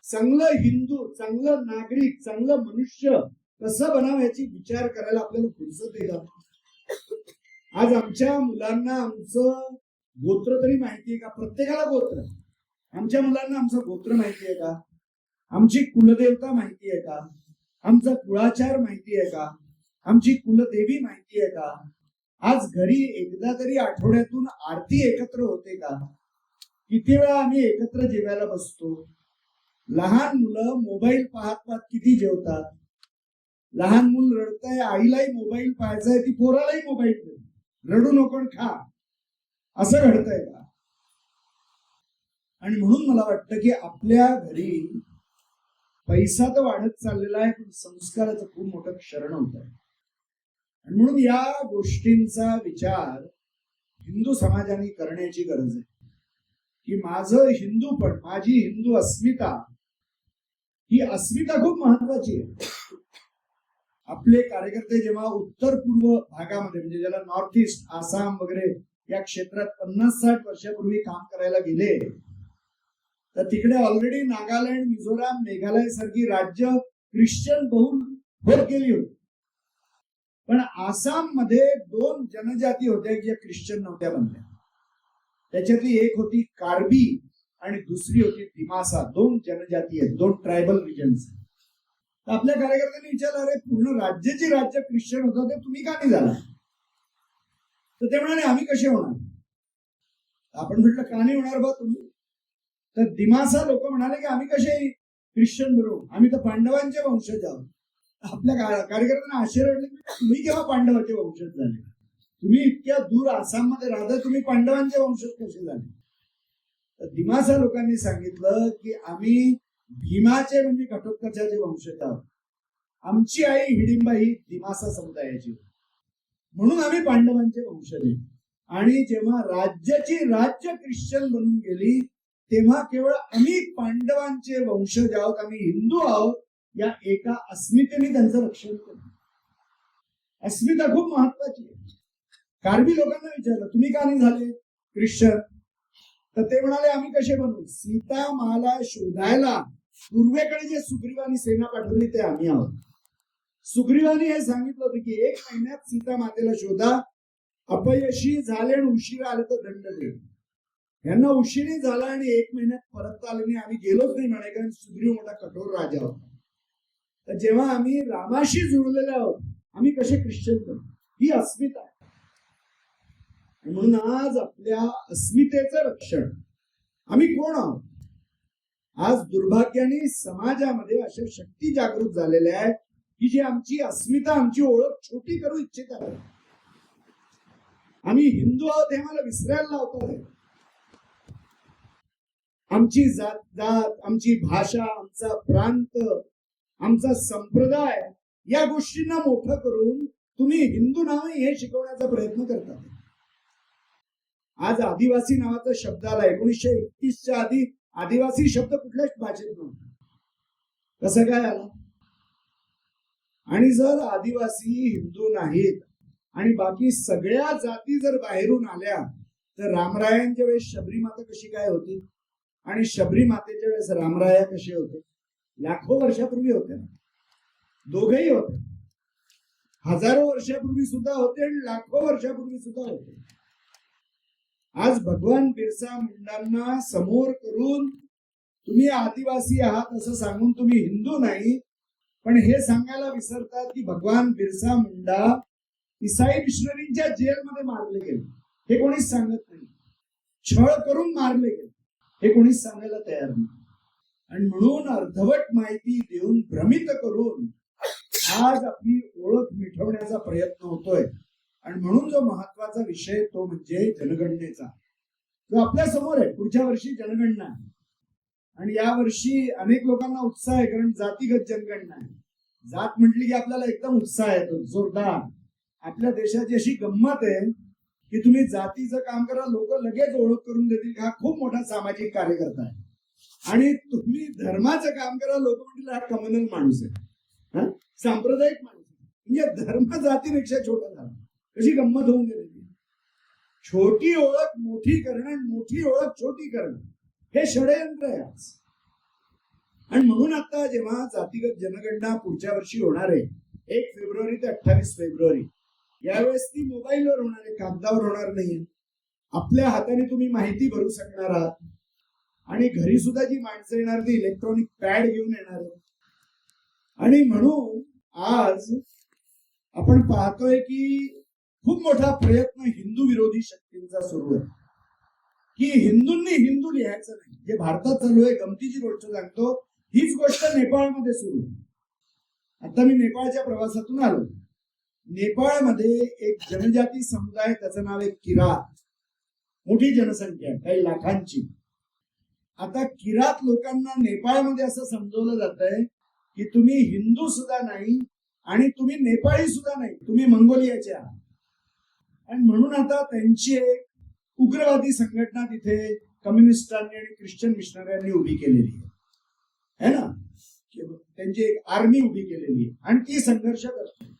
चांगलं हिंदू, चांगलं नागरिक, चांगलं मनुष्य कसं बनावं याची विचार करायला आपल्याला फुरसत आहे का? आज आमच्या मुलांना आमचं गोत्र तरी माहितीये का? प्रत्येकाला गोत्र. आमच्या मुलांना आमचं गोत्र माहितीये का? आमची कुलदेवता माहितीये का? आमचा कुळाचार माहितीये का? आमची कुलदेवी माहितीये का? आज घरी एकदा तरी आठवड्यातून आरती एकत्र होते का? किती वेळा आम्ही एकत्र जेवायला बसतो? लहान मुलं मोबाईल पाहत पाहत किती जेवतात? लहान मूल रडतंय, आईलाही मोबाईल पाहायचाय, ती पोरालाही मोबाईल दे, रडू नको खा, असं घडतंय का? आणि म्हणून मला वाटतं की आपल्या घरी पैसा तर वाढत चाललेला आहे, पण संस्काराचं खूप मोठं क्षरण होत आहे. आणि म्हणून या गोष्टींचा विचार हिंदू समाजाने करण्याची गरज आहे की माझं हिंदूपण, माझी हिंदू अस्मिता, ही अस्मिता खूप महत्वाची आहे. आपले कार्यकर्ते जेव्हा उत्तर पूर्व भागामध्ये, म्हणजे ज्याला नॉर्थ ईस्ट, आसाम वगैरे या क्षेत्रात 50-60 वर्षापूर्वी काम करायला गेले, तर तिकडे ऑलरेडी नागालँड, मिझोराम, मेघालय सारखी राज्य ख्रिश्चन बहुल होत गेली होती. पण आसाम मध्ये 2 जनजाती होत्या ज्या ख्रिश्चन नव्हत्या बनल्या. त्याच्यातली एक होती कार्बी आणि दुसरी होती दिमासा. 2 जनजाती आहेत, 2 ट्रायबल रिजन्स. तर आपल्या कार्यकर्त्यांनी विचारलं, अरे पूर्ण राज्य ख्रिश्चन होतं, ते तुम्ही का नाही झाला? तर ते म्हणाले, आम्ही कसे होणार? आपण म्हटलं, का नाही होणार बा तुम्ही? तर दिमासा लोक म्हणाले की आम्ही कसे ख्रिश्चन बनू, आम्ही तर पांडवांचे वंशज आहोत. आपल्या कार्यकर्त्यांना आश्चर्य वाटलं, तुम्ही केव्हा पांडवाचे वंशज झाले? तुम्ही इतक्या दूर आसाम मध्ये राहता, तुम्ही पांडवांचे वंशज कसे झाले? तर दिमासा लोकांनी सांगितलं की आम्ही भीमाचे म्हणजे घटोत्कचाचे वंशज आहोत. आमची आई हिडिंबा ही दिमासा समुदायाची, म्हणून आम्ही पांडवांचे वंशज आहे. आणि जेव्हा राज्य ख्रिश्चन बनून गेली, तेव्हा केवळ आम्ही पांडवांचे वंशज आहोत, आम्ही हिंदू आहोत, या एका अस्मितेने त्यांचं रक्षण केलं. अस्मिता खूप महत्वाची आहे. कार्बी लोकांना विचारलं, तुम्ही का नाही झाले ख्रिश्चन? तर ते म्हणाले, आम्ही कसे बनू? सीता माला शोधायला पूर्वेकडे जे सुग्रीवानी सेना पाठवली ते आम्ही आहोत. सुग्रीवानी हे सांगितलं होतं की 1 महिन्यात सीता मातेला शोधा, अपयशी झाले आणि उशिरा आले तर दंड दे. यांना उशिरी झाला आणि 1 महिन्यात परत आले नाही. आम्ही गेलोच नाही म्हणे, कारण सुग्रीव मोठा कठोर राजा होता. तर जेव्हा आम्ही रामाशी जुळलेले आहोत, आम्ही कसे ख्रिश्चन करू? ही अस्मिता आहे. म्हणून आज आपल्या अस्मितेचं रक्षण, आम्ही कोण आहोत? आज दुर्भाग्याने समाजामध्ये अशा शक्ती जागृत झालेल्या आहेत की जी आमची अस्मिता, आमची ओळख छोटी करू इच्छितात. आम्ही हिंदू आहोत हे मला विसरायला लावतात. आमची जात, आमची भाषा, आमचा प्रांत, आमचा संप्रदाय, या गोष्टींना मोठं करून तुम्ही हिंदू नाही हे शिकवण्याचा प्रयत्न करतात. आज आदिवासी नावाचा शब्द आला. 1931च्या आधी आदिवासी शब्द कुठल्याच भाषेत नव्हता. कसं काय आला? आणि जर आदिवासी हिंदू नाहीत आणि बाकी सगळ्या जाती जर बाहेरून आल्या, तर रामरायांच्या वेळेस शबरी माता कशी काय होती आणि शबरी मातेच्या वेळेस रामराया कसे होते? लाखो वर्षापूर्वी होते ना, दोघेही होते. हजारो वर्षापूर्वी सुद्धा होते आणि लाखो वर्षापूर्वी सुद्धा होते. आज भगवान बिरसा मुंडांना समोर करून तुम्ही आदिवासी आहात असं सांगून तुम्ही हिंदू नाही, पण हे सांगायला विसरतात की भगवान बिरसा मुंडा ईसाई मिशनरींच्या जेलमध्ये मारले गेले. हे कोणीच सांगत नाही. छळ करून मारले गेले, हे कोणीच सांगायला तयार नाही. आणि म्हणून अर्धवट माहिती देऊन भ्रमित करून आज आपली ओळख मिटवण्याचा प्रयत्न होतोय. आणि म्हणून जो महत्वाचा विषय तो म्हणजे जनगणनेचा, जो आपल्या समोर आहे. पुढच्या वर्षी जनगणना आहे आणि या वर्षी अनेक लोकांना उत्साह आहे, कारण जातीगत जनगणना आहे. जात म्हटली की आपल्याला एकदम उत्साह येतो जोरदार. आपल्या देशाची अशी गंमत आहे की तुम्ही जातीचं काम करा, लोक लगेच ओळख करून देतील हा खूप मोठा सामाजिक कार्यकर्ता आहे. आणि तुम्ही धर्माचं काम करा, लोक म्हणतील हा कम्युनल माणूस आहे, सांप्रदायिक माणूस आहे. म्हणजे धर्म जातीपेक्षा छोटा झाला. कशी गंमत होऊन गेली. छोटी ओळख मोठी करणं, मोठी ओळख छोटी करणं, हे षडयंत्र आहे आज. आणि म्हणून आता जेव्हा जातीगत जनगणना पुढच्या वर्षी होणार आहे 1 फेब्रुवारी ते 28 फेब्रुवारी, यावेळेस ती मोबाईलवर होणार आहे, कागदावर होणार नाहीये. आपल्या हाताने तुम्ही माहिती भरू शकणार आहात आणि घरी सुद्धा जी माणसं येणार ती इलेक्ट्रॉनिक पॅड घेऊन येणार आहे. आणि म्हणून आज आपण पाहतोय की खूप मोठा प्रयत्न हिंदू विरोधी शक्तींचा सुरू आहे की हिंदूंनी हिंदू लिहायचं नाही. जे भारतात चालू आहे, गमतीची गोष्ट सांगतो, हीच गोष्ट नेपाळमध्ये सुरू आहे. आता मी नेपाळच्या प्रवासातून आलो. नेपाळमध्ये एक जनजाती समुदाय, त्याचं नाव आहे किरात. मोठी जनसंख्या आहे, काही लाखांची. आता किरात लोकांना नेपाळमध्ये असं समजवलं जात आहे की तुम्ही हिंदू सुद्धा नाही आणि तुम्ही नेपाळी सुद्धा नाही, तुम्ही मंगोलियाचे आहात. आणि म्हणून आता त्यांची एक उग्रवादी संघटना तिथे कम्युनिस्टांनी आणि ख्रिश्चन मिशनऱ्यांनी उभी केलेली आहे ना. त्यांची एक आर्मी उभी केलेली आहे आणि ती संघर्ष करते.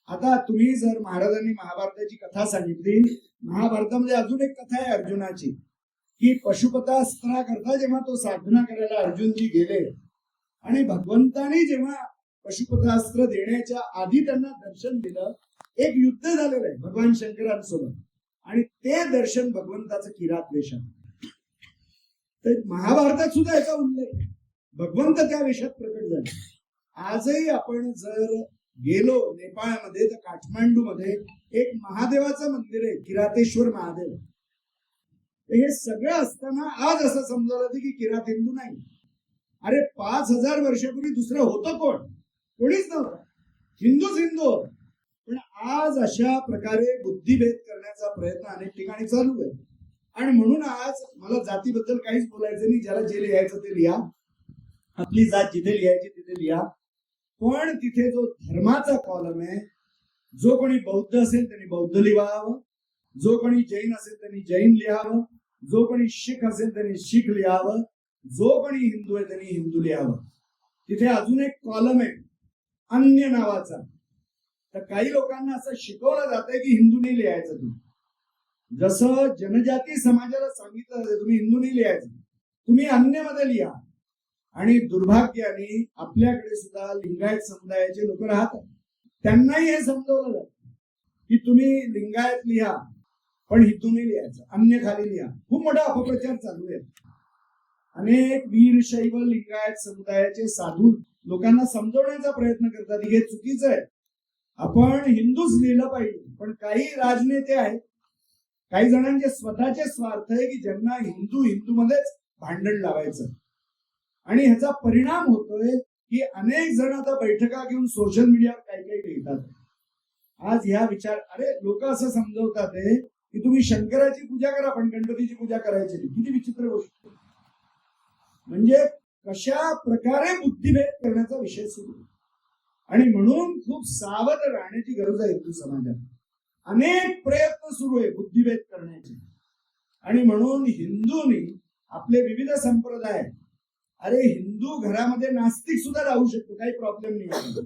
आता तुम्ही जर महाराजांनी महाभारताची कथा सांगितली, महाभारतामध्ये अजून एक कथा आहे अर्जुनाची की पशुपतास्त्राकरता जेव्हा तो साधना करायला अर्जुनजी गेले आणि भगवंतानी जेव्हा पशुपतास्त्र देण्याच्या आधी त्यांना दर्शन दिलं, एक युद्ध झालेलं आहे भगवान शंकरांसोबत आणि ते दर्शन भगवंताचं किरात वेशात. तर महाभारतात सुद्धा याचा उल्लेख, भगवंत त्या वेशात प्रकट झाले. आजही आपण जर गेलो नेपाळमध्ये तर काठमांडूमध्ये एक महादेवाचं मंदिर आहे, किरातेश्वर महादेव. हे सगळं असताना आज असं समजलं जातं की किरात हिंदू नाही. अरे 5000 वर्षापूर्वी दुसरं होतं कोण? कोणीच नव्हतं. हिंदूच हिंदू. पण आज अशा प्रकारे बुद्धिभेद करण्याचा प्रयत्न अनेक ठिकाणी चालू आहे. आणि म्हणून आज मला जातीबद्दल काहीच बोलायचं नाही. ज्याला जे लिहायचं ते लिहा, आपली जात जिथे लिहायची तिथे लिहा. पण तिथे जो धर्माचा कॉलम आहे, जो कोणी बौद्ध असेल त्यांनी बौद्ध लिहावं, जो कोणी जैन असेल त्यांनी जैन लिहावं, जो कोणी शीख असेल त्यांनी शीख लिहावं, जो कोणी हिंदू आहे त्यांनी हिंदू लिहावं. तिथे अजून एक कॉलम आहे अन्य नावाचा. तर काही लोकांना असं शिकवलं जातंय की हिंदू नाही लिहायचं. तुम्ही जसं जनजाती समाजाला सांगितलं जातं तुम्ही हिंदू नाही लिहायचं, तुम्ही अन्य मध्ये लिहा. आणि दुर्भाग्याने आपल्याकडे सुद्धा लिंगायत समुदायाचे लोक राहतात. त्यांनाही हे समजवलं जातं की तुम्ही लिंगायत लिहा, पण हिंदू नाही लिहायचं, अन्य खाली लिहा. खूप मोठा अपप्रचार चालू आहे. अनेक वीरशैव लिंगायत समुदायाचे साधू लोकांना समजवण्याचा प्रयत्न करतात हे चुकीचं आहे. आपण हिंदूच लिहिलं पाहिजे. पण काही राजनेते आहेत, काही जणांचे स्वतःचे स्वार्थ आहे की ज्यांना हिंदू मध्येच भांडण लावायचं. आणि ह्याचा परिणाम होतोय की अनेक जण आता बैठका घेऊन सोशल मीडियावर काही काही लिहितात. आज ह्या विचार, अरे लोक असं समजवतात की तुम्ही शंकराची पूजा करा पण गणपतीची पूजा करायची नाही. किती विचित्र गोष्ट. म्हणजे कशा प्रकारे बुद्धिभेद करण्याचा विषय सुरू. आणि म्हणून खूप सावध राहण्याची गरज आहे हिंदू समाजात. अनेक प्रयत्न सुरू आहे बुद्धिभेद करण्याचे. आणि म्हणून हिंदूंनी आपले विविध संप्रदाय, अरे हिंदू घरामध्ये नास्तिक सुद्धा राहू शकतो, काही प्रॉब्लेम नाही.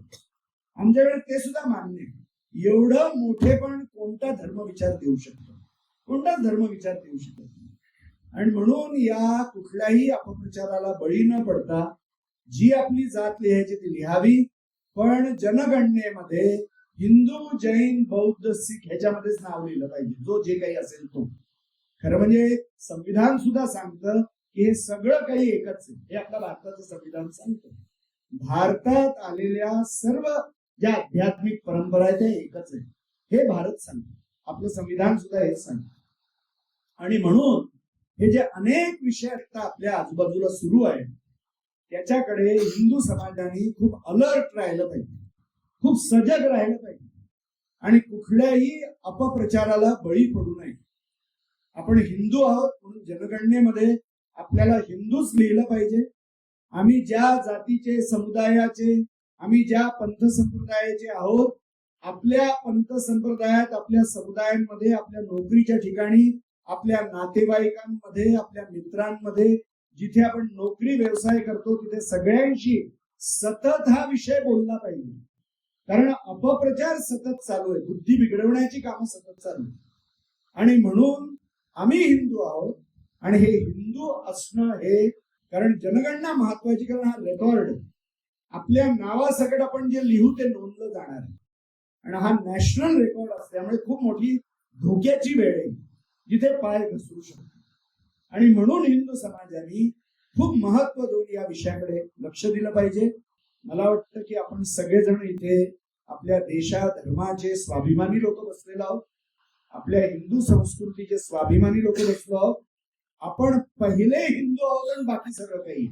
आमच्याकडे ते सुद्धा मान्य आहे. एवढं मोठेपण कोणता धर्म विचार देऊ शकतो, कोणताच धर्म विचार देऊ शकत नाही. आणि म्हणून या कुठल्याही अपप्रचाराला बळी न पडता जी आपली जात लिहायची ती लिहावी. पण जनगणनेमध्ये हिंदू, जैन, बौद्ध, शीख ह्याच्यामध्येच नाव लिहिलं पाहिजे, जो जे काही असेल तो. खरं म्हणजे संविधान सुद्धा सांगतं की हे सगळं काही एकच आहे. हे आपलं भारताचं संविधान सांगतं. भारतात आलेल्या सर्व ज्या आध्यात्मिक परंपरा आहेत त्या एकच आहे, हे भारत सांगतं. आपलं संविधान सुद्धा हेच सांगतं. आणि म्हणून हे जे अनेक विषय आता आपल्या आजूबाजूला सुरू आहेत त्याच्याकडे हिंदू समाजाने खूप अलर्ट राहिलं पाहिजे, खूप सजग राहिलं पाहिजे. आणि कुठल्याही अपप्रचाराला बळी पडू नये. आपण हिंदू आहोत म्हणून जनगणनेमध्ये आपल्याला हिंदूच लिहिलं पाहिजे. आम्ही ज्या जातीचे, समुदायाचे, आम्ही ज्या पंथ संप्रदायाचे आहोत, आपल्या पंथ संप्रदायात, आपल्या समुदायांमध्ये, आपल्या नोकरीच्या ठिकाणी, आपल्या नातेवाईकांमध्ये, आपल्या मित्रांमध्ये, जिथे आपण नोकरी व्यवसाय करतो तिथे सगळ्यांशी सतत हा विषय बोलला पाहिजे. कारण अपप्रचार सतत चालू आहे, बुद्धी बिघडवण्याची कामं सतत चालू आहे. आणि म्हणून आम्ही हिंदू आहोत आणि हे हिंदू असणं हे, कारण जनगणना महत्वाची, कारण हा रेकॉर्ड आपल्या नावासकट आपण जे लिहू ते नोंदलं जाणार आहे. आणि हा नॅशनल रेकॉर्ड असल्यामुळे खूप मोठी धोक्याची वेळ आहे जिथे पाय घसरू शकतो. आणि म्हणून हिंदू समाजाने खूप महत्व देऊन या विषयाकडे लक्ष दिलं पाहिजे. मला वाटतं की आपण सगळेजण इथे आपल्या देशात धर्माचे स्वाभिमानी लोक बसलेलो आहोत, आपल्या हिंदू संस्कृतीचे स्वाभिमानी लोक बसलो आहोत. आपण पहिले हिंदू आहोत आणि बाकी सगळं काही.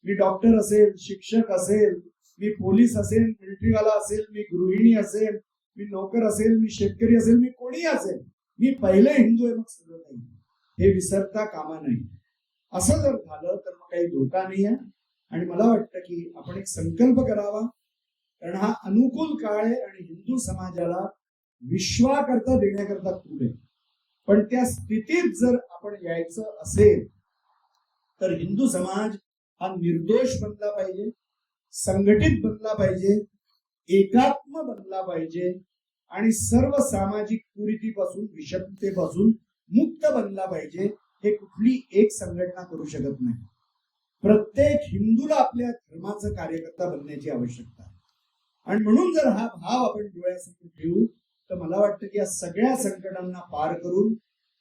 मी डॉक्टर असेल, शिक्षक असेल, मी पोलीस असेल, मिलिटरीवाला असेल, मी गृहिणी असेल, मी नोकर असेल, मी शेतकरी असेल, मी कोणी असेल, मी पहिले हिंदू आहे मग सगळं काही. हे विसरता कामा नाही. असं जर झालं तर मग काही धोका नाही आहे. आणि मला वाटतं की आपण एक संकल्प करावा, कारण हा अनुकूल काळ आहे आणि हिंदू समाजाला विश्वाकरता देण्याकरता खूप आहे. पण त्या स्थितीत जर आपण यायचं असेल तर हिंदू समाज हा निर्दोष बनला पाहिजे, संघटित बनला पाहिजे, एकात्म बनला पाहिजे आणि सर्व सामाजिक कुरीतीपासून, विषमतेपासून मुक्त बनला पाहिजे. हे कुठली एक संघटना करू शकत नाही. प्रत्येक हिंदूला आपल्या धर्माचं कार्यकर्ता बनण्याची आवश्यकता आहे. आणि म्हणून जर हा भाव आपण डोळ्यासमोर ठेवू तर मला वाटतं की या सगळ्या संकटांना पार करून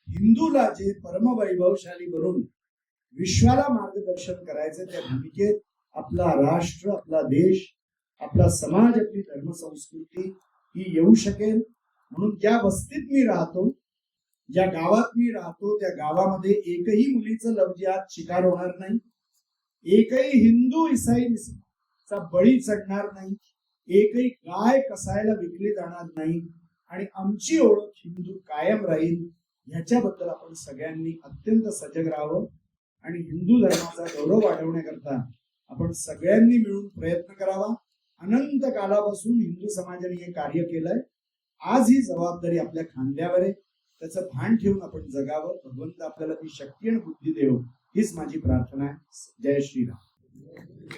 हिंदूला जे परमवैभवशाली बनून विश्वाला मार्गदर्शन करायचं, त्या भूमिकेत आपला राष्ट्र, आपला देश, आपला समाज, आपली धर्मसंस्कृती ही येऊ शकेल. म्हणून ज्या वस्तीत मी राहतो, ज्या गावात मी राहतो, त्या गावामध्ये एकही मुलीचं लव्ह जिहाद शिकार होणार नाही, एकही हिंदू इसाईचा बळी चढणार नाही, एकही गाय कसायला विकली जाणार नाही आणि आमची ओळख हिंदू कायम राहील. ह्याच्याबद्दल आपण सगळ्यांनी अत्यंत सजग राहावं आणि हिंदू धर्माचा गौरव वाढवण्याकरता आपण सगळ्यांनी मिळून प्रयत्न करावा. अनंत कालापासून हिंदू समाजाने हे कार्य केलंय. आज ही जबाबदारी आपल्या खांद्यावर आहे. त्याचं भान ठेवून आपण जगावं. भगवंत आपल्याला ती शक्ती आणि बुद्धी देव हीच माझी प्रार्थना आहे. जय श्रीराम.